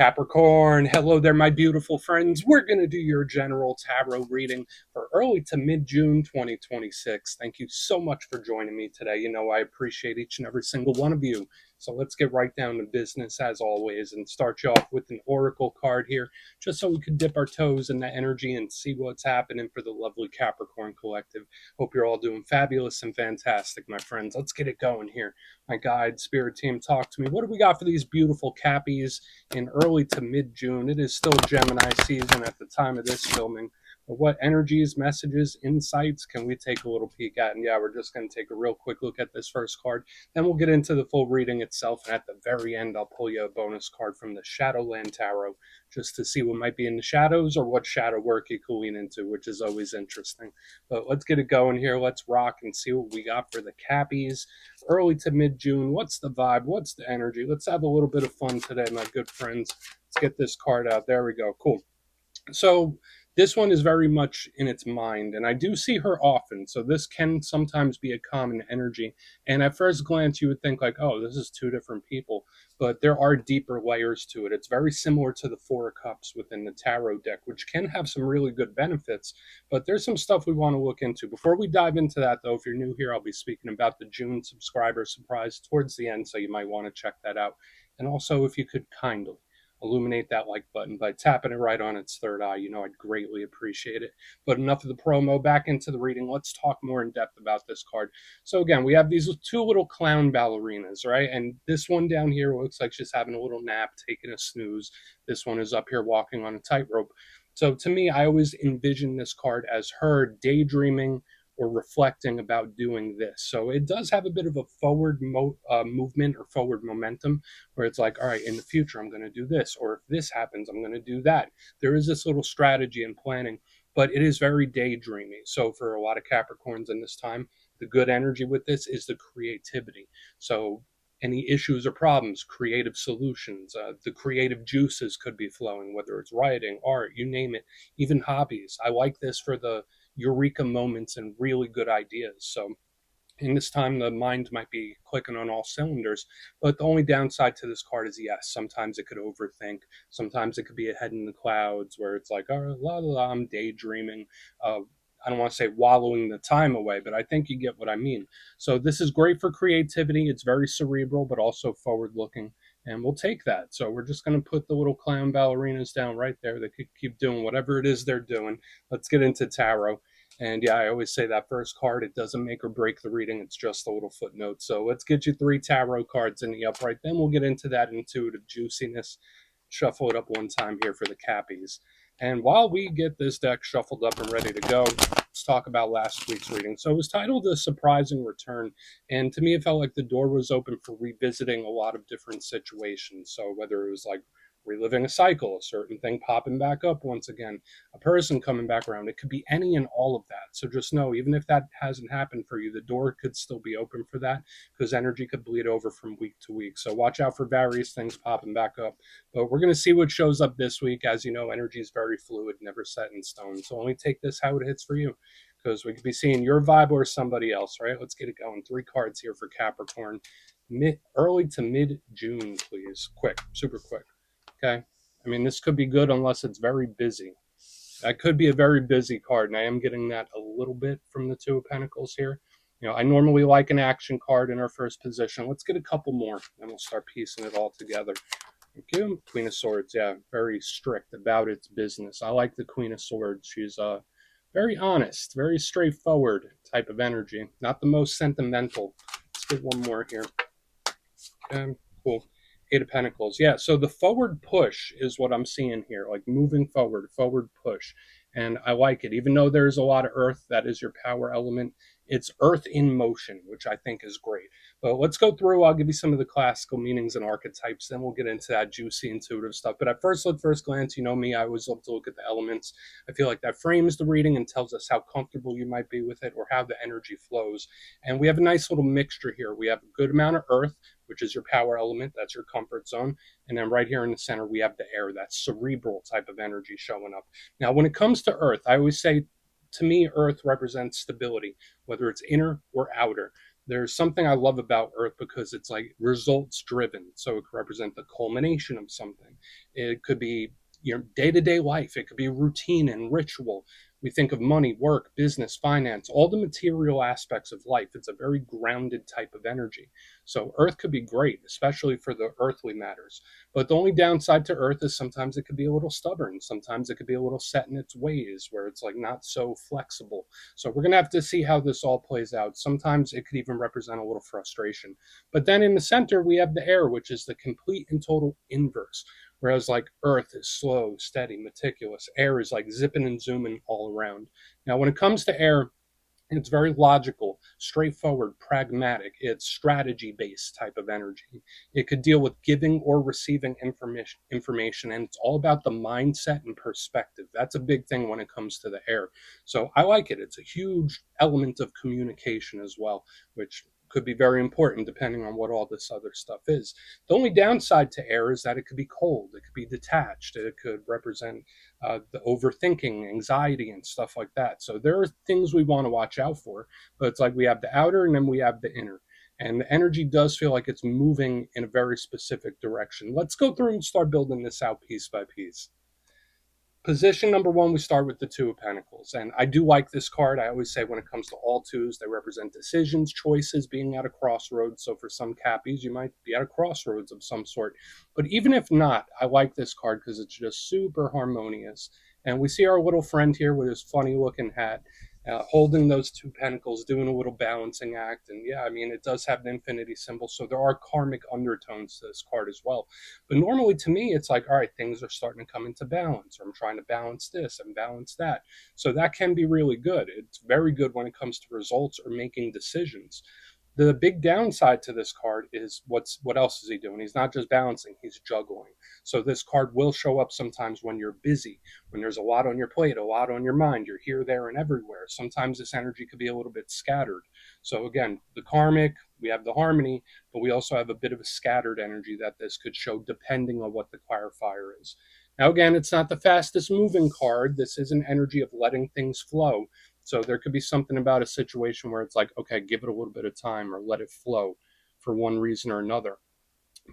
Capricorn, hello there, my beautiful friends. We're going to do your general tarot reading for early to mid-June 2026. Thank you so much for joining me today. You know, I appreciate each and every single one of you. So let's get right down to business as always and start you off with an oracle card here, just so we can dip our toes in that energy and see what's happening for the lovely Capricorn collective. Hope you're all doing fabulous and fantastic, my friends. Let's get it going here. My guide, spirit team, talk to me. What do we got for these beautiful Cappies in early to mid-June? It is still Gemini season at the time of this filming. But what energies, messages, insights can we take a little peek at? And yeah, we're just going to take a real quick look at this first card. Then we'll get into the full reading itself. And at the very end, I'll pull you a bonus card from the Shadowland Tarot just to see what might be in the shadows or what shadow work you can lean into, which is always interesting. But let's get it going here. Let's rock and see what we got for the Cappies. Early to mid-June. What's the vibe? What's the energy? Let's have a little bit of fun today, my good friends. Let's get this card out. There we go. Cool. So this one is very much in its mind, and I do see her often, so this can sometimes be a common energy. And at first glance, you would think like, oh, this is two different people, but there are deeper layers to it. It's very similar to the Four of Cups within the tarot deck, which can have some really good benefits, but there's some stuff we want to look into. Before we dive into that, though, if you're new here, I'll be speaking about the June subscriber surprise towards the end, so you might want to check that out. And also, if you could kindly illuminate that like button by tapping it right on its third eye. You know, I'd greatly appreciate it. But enough of the promo, back into the reading. Let's talk more in depth about this card. So again, we have these two little clown ballerinas, right? And this one down here looks like she's having a little nap, taking a snooze. This one is up here walking on a tightrope. So to me, I always envision this card as her daydreaming or reflecting about doing this. So it does have a bit of a forward movement or forward momentum where it's like, all right, in the future, I'm going to do this. Or if this happens, I'm going to do that. There is this little strategy and planning, but it is very daydreamy. So for a lot of Capricorns in this time, the good energy with this is the creativity. So any issues or problems, creative solutions, the creative juices could be flowing, whether it's writing, art, you name it, even hobbies. I like this for the eureka moments and really good ideas. So in this time, the mind might be clicking on all cylinders, but the only downside to this card is, yes, sometimes it could overthink. Sometimes it could be a head in the clouds where it's like, oh, la, la, la, I'm daydreaming. I don't want to say wallowing the time away, but I think you get what I mean. So this is great for creativity. It's very cerebral, but also forward looking. And we'll take that. So we're just going to put the little clown ballerinas down right there. They could keep doing whatever it is they're doing. Let's get into tarot. And yeah, I always say that first card, it doesn't make or break the reading. It's just a little footnote. So let's get you 3 tarot cards in the upright. Then we'll get into that intuitive juiciness. Shuffle it up one time here for the Cappies. And while we get this deck shuffled up and ready to go, let's talk about last week's reading. So it was titled A Surprising Return. And to me, it felt like the door was open for revisiting a lot of different situations. So whether it was like reliving a cycle, a certain thing popping back up once again, a person coming back around. It could be any and all of that. So just know, even if that hasn't happened for you, the door could still be open for that because energy could bleed over from week to week. So watch out for various things popping back up. But we're going to see what shows up this week. As you know, energy is very fluid, never set in stone. So only take this how it hits for you, because we could be seeing your vibe or somebody else, right? Let's get it going. 3 cards here for Capricorn. Early to mid-June, please. Quick, super quick. Okay. I mean, this could be good unless it's very busy. That could be a very busy card, and I am getting that a little bit from the Two of Pentacles here. You know, I normally like an action card in our first position. Let's get a couple more, and we'll start piecing it all together. Thank you. Queen of Swords, yeah, very strict about its business. I like the Queen of Swords. She's very honest, very straightforward type of energy. Not the most sentimental. Let's get one more here. Okay, cool. 8 of Pentacles. Yeah, so the forward push is what I'm seeing here, like moving forward, forward push. And I like it. Even though there's a lot of earth, that is your power element. It's earth in motion, which I think is great. But let's go through. I'll give you some of the classical meanings and archetypes. Then we'll get into that juicy, intuitive stuff. But at first glance, you know me, I always love to look at the elements. I feel like that frames the reading and tells us how comfortable you might be with it or how the energy flows. And we have a nice little mixture here. We have a good amount of earth, which is your power element. That's your comfort zone. And then right here in the center, we have the air, that cerebral type of energy showing up. Now, when it comes to earth, I always say, to me, earth represents stability, whether it's inner or outer. There's something I love about Earth because it's like results driven. So it could represent the culmination of something. It could be your day to day life, it could be routine and ritual. We think of money, work, business, finance, all the material aspects of life. It's a very grounded type of energy. So Earth could be great, especially for the earthly matters. But the only downside to Earth is sometimes it could be a little stubborn. Sometimes it could be a little set in its ways where it's like not so flexible. So we're going to have to see how this all plays out. Sometimes it could even represent a little frustration. But then in the center, we have the air, which is the complete and total inverse. Whereas like Earth is slow, steady, meticulous. Air is like zipping and zooming all around. Now, when it comes to air, it's very logical, straightforward, pragmatic. It's strategy based type of energy. It could deal with giving or receiving information, and it's all about the mindset and perspective. That's a big thing when it comes to the air. So I like it. It's a huge element of communication as well, which could be very important depending on what all this other stuff is. The only downside to air is that it could be cold, it could be detached, it could represent the overthinking, anxiety, and stuff like that. So there are things we want to watch out for, but it's like we have the outer and then we have the inner. And the energy does feel like it's moving in a very specific direction. Let's go through and start building this out piece by piece. Position number one, we start with the Two of Pentacles. And I do like this card. I always say when it comes to all twos, they represent decisions, choices, being at a crossroads. So for some Cappies, you might be at a crossroads of some sort. But even if not, I like this card because it's just super harmonious. And we see our little friend here with his funny looking hat. Holding those two pentacles, doing a little balancing act. And yeah, I mean, it does have an infinity symbol. So there are karmic undertones to this card as well. But normally to me, it's like, all right, things are starting to come into balance, or I'm trying to balance this and balance that. So that can be really good. It's very good when it comes to results or making decisions. The big downside to this card is what else is he doing? He's not just balancing, he's juggling. So this card will show up sometimes when you're busy, when there's a lot on your plate, a lot on your mind, you're here, there, and everywhere. Sometimes this energy could be a little bit scattered. So again, the karmic, we have the harmony, but we also have a bit of a scattered energy that this could show depending on what the clarifier is. Now, again, it's not the fastest moving card. This is an energy of letting things flow. So there could be something about a situation where it's like, okay, give it a little bit of time or let it flow for one reason or another.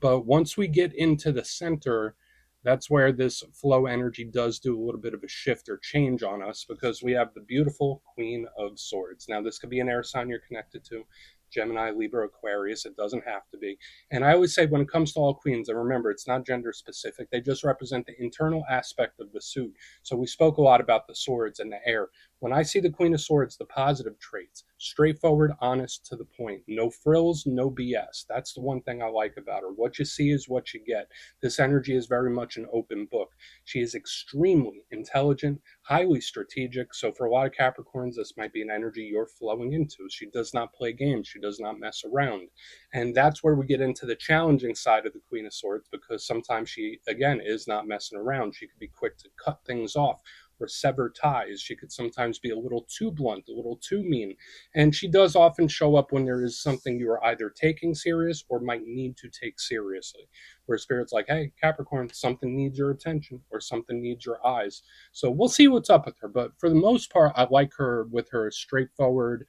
But once we get into the center, that's where this flow energy does do a little bit of a shift or change on us because we have the beautiful Queen of Swords. Now, this could be an air sign you're connected to. Gemini, Libra, Aquarius. It doesn't have to be. And I always say when it comes to all queens, and remember, it's not gender specific, they just represent the internal aspect of the suit. So we spoke a lot about the swords and the air. When I see the Queen of Swords, the positive traits, straightforward, honest, to the point, no frills, no BS. That's the one thing I like about her. What you see is what you get. This energy is very much an open book. She is extremely intelligent, highly strategic. So for a lot of Capricorns, this might be an energy you're flowing into. She does not play games. She does not mess around. And that's where we get into the challenging side of the Queen of Swords because sometimes she, again, is not messing around. She could be quick to cut things off or sever ties. She could sometimes be a little too blunt, a little too mean. And she does often show up when there is something you are either taking serious or might need to take seriously. Where Spirit's like, hey, Capricorn, something needs your attention or something needs your eyes. So we'll see what's up with her. But for the most part, I like her with her straightforward,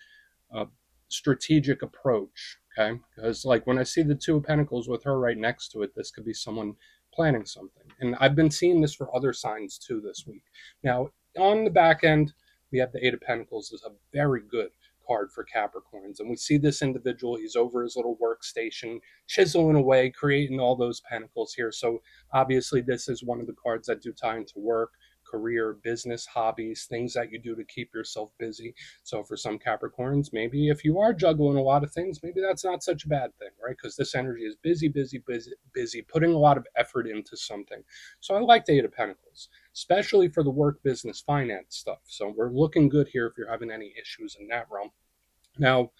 uh, strategic approach. Okay. Because like when I see the Two of Pentacles with her right next to it, this could be someone planning something. And I've been seeing this for other signs too this week. Now, on the back end, we have the Eight of Pentacles is a very good card for Capricorns. And we see this individual, he's over his little workstation, chiseling away, creating all those pentacles here. So obviously this is one of the cards that do tie into work, career, business, hobbies, things that you do to keep yourself busy. So for some Capricorns, maybe if you are juggling a lot of things, maybe that's not such a bad thing, right? Because this energy is busy, busy, busy, busy, putting a lot of effort into something. So I like the Eight of Pentacles, especially for the work, business, finance stuff. So we're looking good here if you're having any issues in that realm. Now,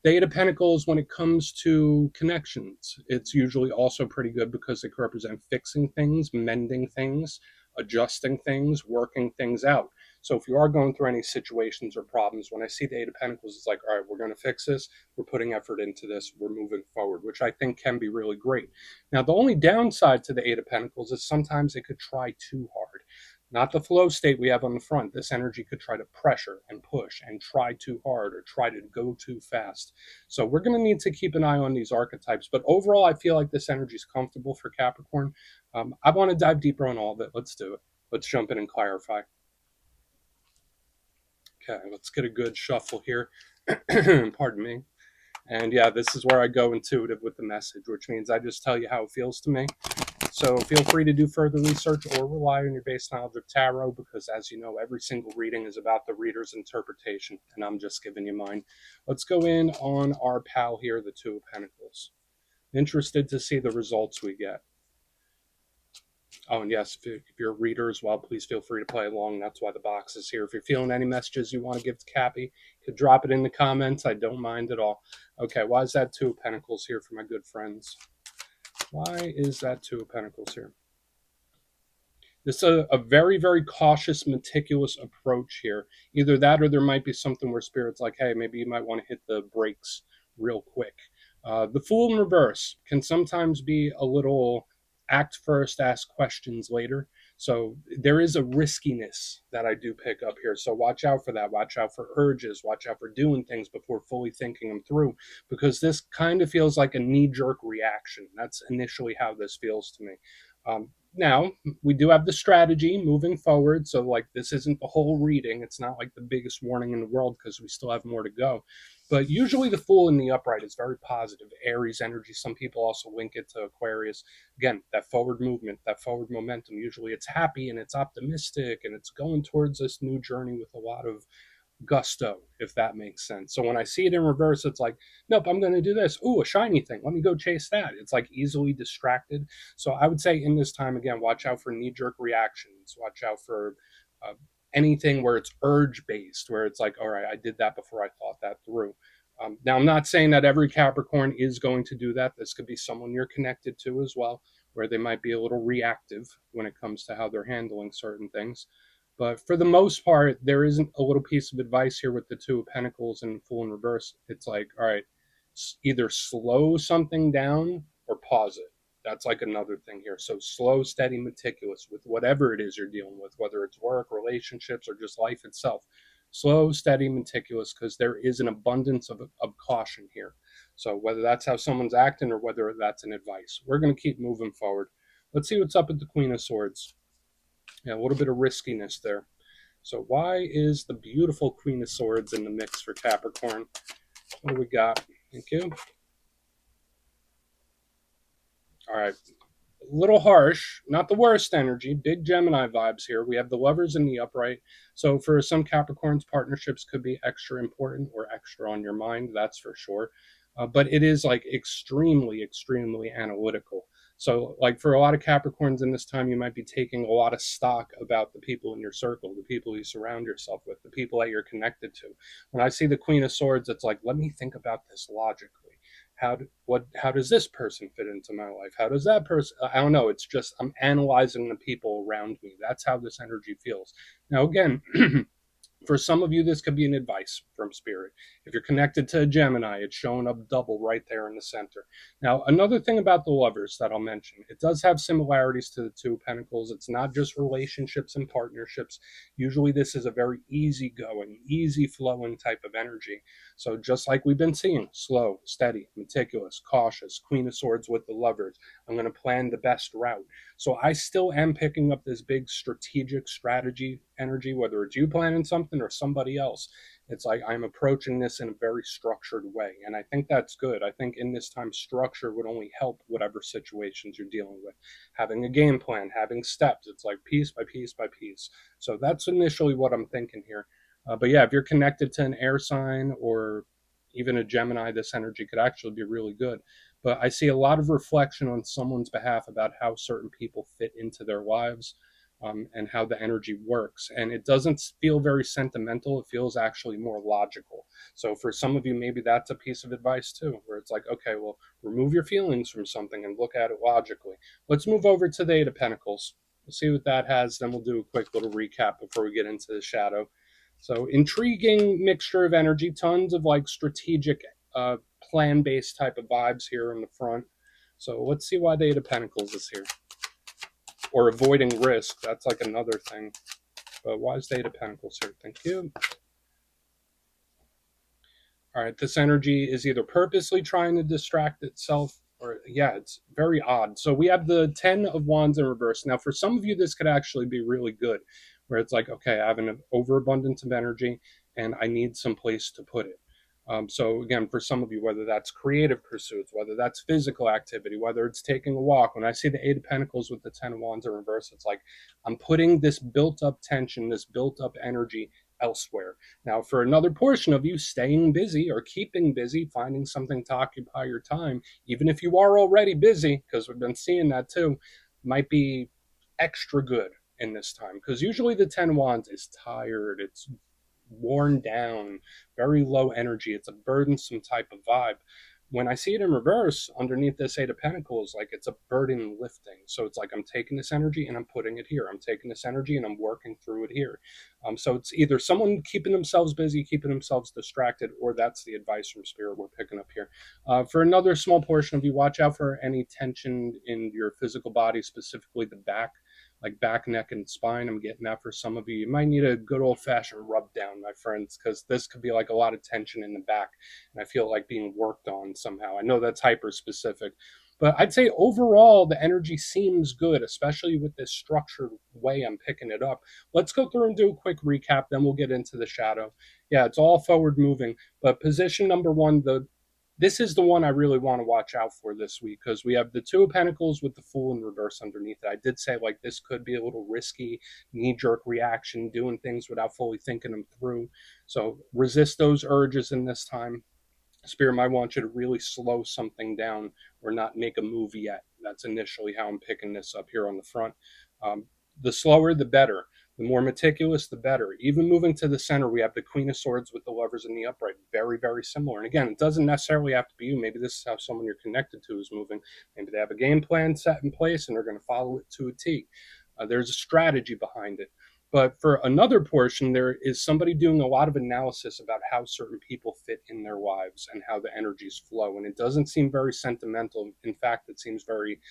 the Eight of Pentacles, when it comes to connections, it's usually also pretty good because it can represent fixing things, mending things, adjusting things, working things out. So if you are going through any situations or problems, when I see the Eight of Pentacles, it's like, all right, we're going to fix this. We're putting effort into this. We're moving forward, which I think can be really great. Now, the only downside to the Eight of Pentacles is sometimes it could try too hard. not the flow state we have on the front. This energy could try to pressure and push and try too hard or try to go too fast. So we're going to need to keep an eye on these archetypes. But overall, I feel like this energy is comfortable for Capricorn. I want to dive deeper on all of it. Let's do it. Let's jump in and clarify. Okay, let's get a good shuffle here. Pardon me. And yeah, this is where I go intuitive with the message, which means I just tell you how it feels to me. So feel free to do further research or rely on your base knowledge of tarot, because as you know, every single reading is about the reader's interpretation, and I'm just giving you mine. Let's go in on our pal here, the Two of Pentacles. Interested to see the results we get. Oh, and yes, if you're a reader as well, please feel free to play along. That's why the box is here. If you're feeling any messages you want to give to Cappy, you could drop it in the comments. I don't mind at all. Okay, why is that Two of Pentacles here for my good friends? Why is that Two of Pentacles here? This is a very, very cautious, meticulous approach here. Either that or there might be something where Spirit's like, hey, maybe you might want to hit the brakes real quick. The Fool in reverse can sometimes be a little act first, ask questions later. So there is a riskiness that I do pick up here. So watch out for that. Watch out for urges. Watch out for doing things before fully thinking them through, because this kind of feels like a knee-jerk reaction. That's initially how this feels to me. Now, we do have the strategy moving forward. So, like, this isn't the whole reading. It's not like the biggest warning in the world, because we still have more to go. But usually the Fool in the upright is very positive. Aries energy. Some people also link it to Aquarius. Again, that forward movement, that forward momentum. Usually it's happy and it's optimistic and it's going towards this new journey with a lot of gusto, if that makes sense. So when I see it in reverse, it's like, nope, I'm going to do this. Ooh, a shiny thing. Let me go chase that. It's like easily distracted. So I would say in this time, again, watch out for knee-jerk reactions. Watch out for anything where it's urge-based, where it's like, all right, I did that before I thought that through. Now, I'm not saying that every Capricorn is going to do that. This could be someone you're connected to as well, where they might be a little reactive when it comes to how they're handling certain things. But for the most part, there isn't a little piece of advice here with the Two of Pentacles and Fool in reverse. It's like, all right, either slow something down or pause it. That's like another thing here. So slow, steady, meticulous with whatever it is you're dealing with, whether it's work, relationships, or just life itself. Slow, steady, meticulous, because there is an abundance of caution here. So whether that's how someone's acting or whether that's an advice, we're going to keep moving forward. Let's see what's up with the Queen of Swords. Yeah, a little bit of riskiness there. So why is the beautiful Queen of Swords in the mix for Capricorn? What do we got? Thank you. All right. A little harsh, not the worst energy, big Gemini vibes here. We have the Lovers in the upright. So for some Capricorns, partnerships could be extra important or extra on your mind, that's for sure. But it is like extremely, extremely analytical. So like for a lot of Capricorns in this time, you might be taking a lot of stock about the people in your circle, the people you surround yourself with, the people that you're connected to. When I see the Queen of Swords, it's like, let me think about this logically. How does this person fit into my life? How does that person, I don't know, it's just I'm analyzing the people around me. That's how this energy feels. Now again, for some of you, this could be an advice from Spirit. If you're connected to a Gemini, it's showing up double right there in the center. Now, another thing about the Lovers that I'll mention, it does have similarities to the Two of Pentacles. It's not just relationships and partnerships. Usually this is a very easygoing, easy flowing type of energy. So just like we've been seeing, slow, steady, meticulous, cautious, Queen of Swords with the Lovers. I'm going to plan the best route. So I still am picking up this big strategic strategy energy, whether it's you planning something or somebody else. It's like I'm approaching this in a very structured way. And I think that's good. I think in this time, structure would only help whatever situations you're dealing with. Having a game plan, having steps, it's like piece by piece by piece. So that's initially what I'm thinking here. But yeah, if you're connected to an air sign or even a Gemini, this energy could actually be really good. But I see a lot of reflection on someone's behalf about how certain people fit into their lives, and how the energy works. And it doesn't feel very sentimental. It feels actually more logical. So for some of you, maybe that's a piece of advice too, where it's like, okay, well, remove your feelings from something and look at it logically. Let's move over to the Eight of Pentacles. We'll see what that has. Then we'll do a quick little recap before we get into the shadow. So intriguing mixture of energy, tons of like strategic, plan-based type of vibes here in the front. So let's see why the Eight of Pentacles is here. or avoiding risk. That's like another thing. But why is the Eight of Pentacles here? Thank you. All right, this energy is either purposely trying to distract itself or, yeah, it's very odd. So we have the 10 of Wands in reverse. Now, for some of you, this could actually be really good, where it's like, okay, I have an overabundance of energy and I need some place to put it. So again, for some of you, whether that's creative pursuits, whether that's physical activity, whether it's taking a walk, when I see the Eight of Pentacles with the 10 of Wands in reverse, it's like I'm putting this built up tension, this built up energy elsewhere. Now, for another portion of you, staying busy or keeping busy, finding something to occupy your time, even if you are already busy, because we've been seeing that too, might be extra good in this time. Because usually the 10 Wands is tired, it's worn down, very low energy. It's a burdensome type of vibe. When I see it in reverse underneath this Eight of Pentacles, like it's a burden lifting. So it's like I'm taking this energy and I'm putting it here. I'm taking this energy and I'm working through it here. So it's either someone keeping themselves busy, keeping themselves distracted, or that's the advice from Spirit we're picking up here. For another small portion of you, watch out for any tension in your physical body, specifically the back, like back, neck, and spine. I'm getting that for some of you. You might need a good old-fashioned rub down, my friends, because this could be like a lot of tension in the back, and I feel like being worked on somehow. I know that's hyper-specific, but I'd say overall the energy seems good, especially with this structured way I'm picking it up. Let's go through and do a quick recap, then we'll get into the shadow. Yeah, it's all forward moving, but position number one, this is the one I really want to watch out for this week, because we have the Two of Pentacles with the Fool in reverse underneath it. I did say like this could be a little risky, knee-jerk reaction, doing things without fully thinking them through. So resist those urges in this time. Spirit might want you to really slow something down or not make a move yet. That's initially how I'm picking this up here on the front. The slower, the better. The more meticulous, the better. Even moving to the center, we have the Queen of Swords with the Lovers in the upright. Very, very similar. And again, it doesn't necessarily have to be you. Maybe this is how someone you're connected to is moving. Maybe they have a game plan set in place and they're going to follow it to a T. There's a strategy behind it. But for another portion, there is somebody doing a lot of analysis about how certain people fit in their lives and how the energies flow. And it doesn't seem very sentimental. In fact, it seems very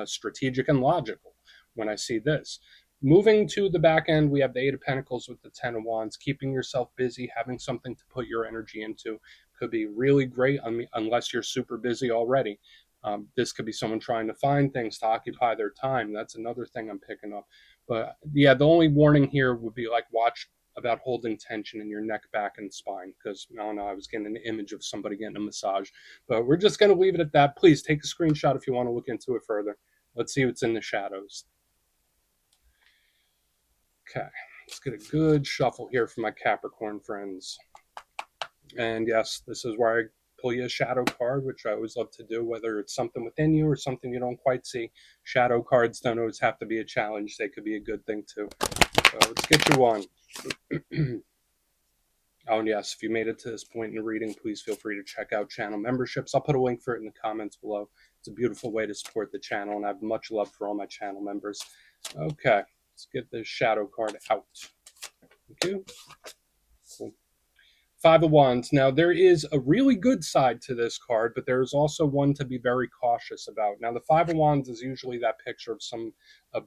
strategic and logical when I see this. Moving to the back end, we have the Eight of Pentacles with the Ten of Wands. Keeping yourself busy, having something to put your energy into could be really great, unless you're super busy already. This could be someone trying to find things to occupy their time. That's another thing I'm picking up. But yeah, the only warning here would be like watch about holding tension in your neck, back, and spine, because I don't know, I was getting an image of somebody getting a massage. But we're just going to leave it at that. Please take a screenshot if you want to look into it further. Let's see what's in the shadows. Okay, let's get a good shuffle here for my Capricorn friends. And yes, this is where I pull you a shadow card, which I always love to do, whether it's something within you or something you don't quite see. Shadow cards don't always have to be a challenge. They could be a good thing too. So let's get you one. Oh, and yes, if you made it to this point in the reading, please feel free to check out channel memberships. I'll put a link for it in the comments below. It's a beautiful way to support the channel, and I have much love for all my channel members. Okay, let's get this shadow card out. Thank you. Cool. Five of Wands. Now, there is a really good side to this card, but there's also one to be very cautious about. Now, the Five of Wands is usually that picture of a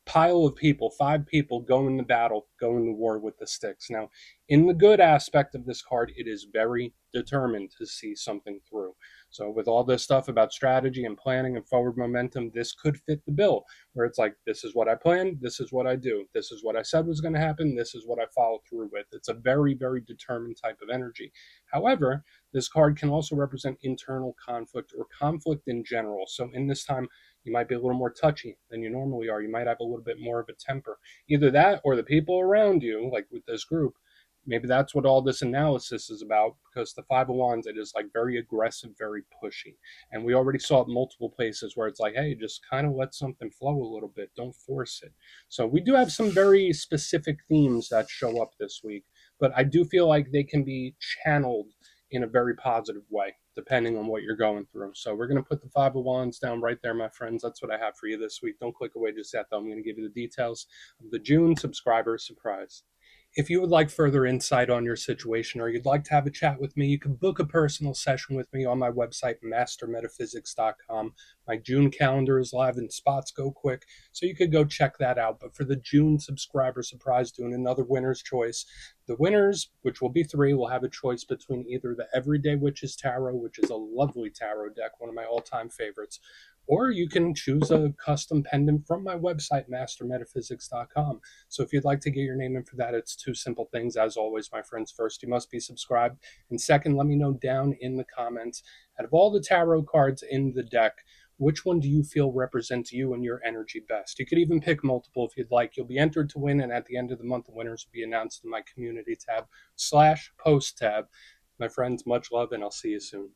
pile of people, 5 people going to battle, going to war with the sticks. Now, in the good aspect of this card, it is very determined to see something through. So with all this stuff about strategy and planning and forward momentum, this could fit the bill, where it's like, this is what I planned, this is what I do, this is what I said was going to happen, this is what I follow through with. It's a very, very determined type of energy. However, this card can also represent internal conflict or conflict in general. So in this time, you might be a little more touchy than you normally are. You might have a little bit more of a temper. Either that or the people around you, like with this group, maybe that's what all this analysis is about, because the Five of Wands, it is like very aggressive, very pushy. And we already saw it multiple places where it's like, hey, just kind of let something flow a little bit. Don't force it. So we do have some very specific themes that show up this week, but I do feel like they can be channeled in a very positive way, depending on what you're going through. So we're going to put the Five of Wands down right there, my friends. That's what I have for you this week. Don't click away just yet, though. I'm going to give you the details of the June subscriber surprise. If you would like further insight on your situation or you'd like to have a chat with me, you can book a personal session with me on my website, mastermetaphysics.com. My June calendar is live and spots go quick, so you could go check that out. But for the June subscriber surprise, doing another winner's choice. The winners, which will be three, will have a choice between either the Everyday Witches Tarot, which is a lovely tarot deck, one of my all-time favorites, or you can choose a custom pendant from my website, mastermetaphysics.com. So if you'd like to get your name in for that, it's two simple things. As always, my friends, first, you must be subscribed. And second, let me know down in the comments, out of all the tarot cards in the deck, which one do you feel represents you and your energy best? You could even pick multiple if you'd like. You'll be entered to win, and at the end of the month, the winners will be announced in my community tab /post tab. My friends, much love, and I'll see you soon.